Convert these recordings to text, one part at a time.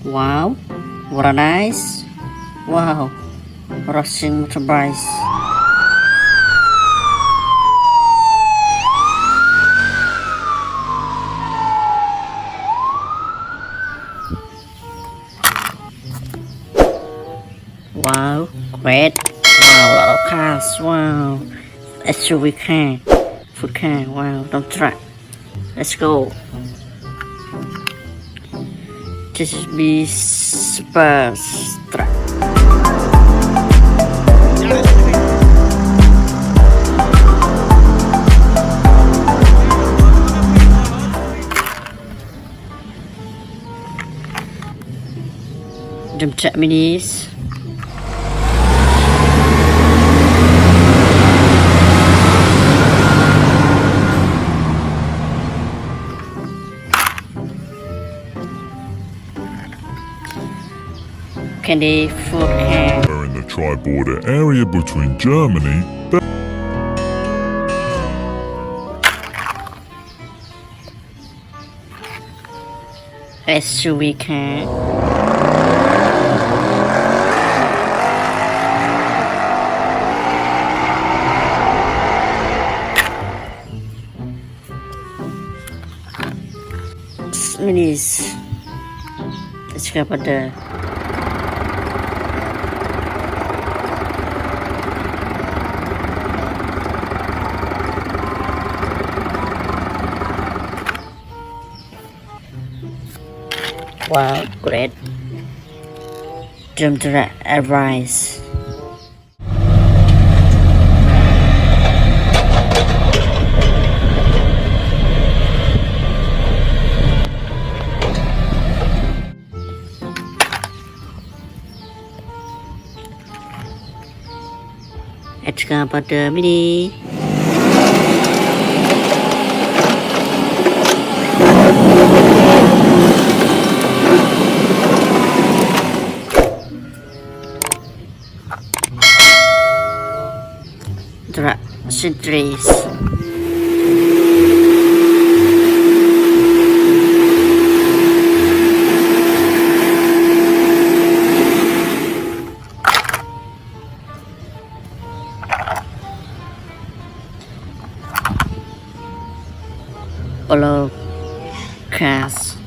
Wow, what a nice. Wow, rushing motorbikes. Wow, great. Wow, a lot of cars. Wow, SUV car, food car. Wow, dump truck. Let's go. JCB super truck. Dump truck minis. Candy food car. We're in the tri-border area between Germany, SUV car. Minis. Excavator. Wow, great. Jump to the advice. Excavator mini. Truck centuries. All cars.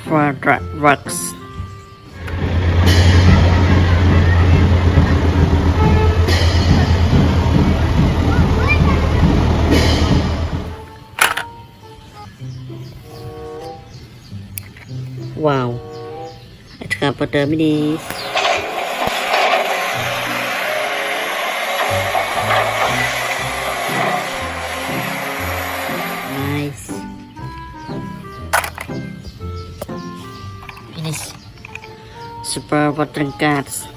For trucks. Wow, excavator mini. Nice. Finish. Super watering cars.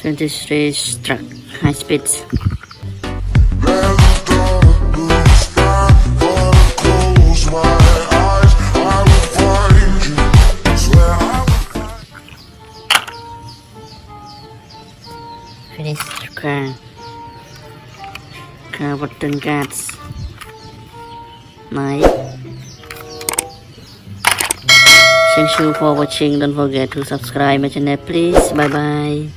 Twenty-three truck high speeds. Finish car button cards. Nice. Thank you for watching. Don't forget to subscribe my channel, please. Bye bye.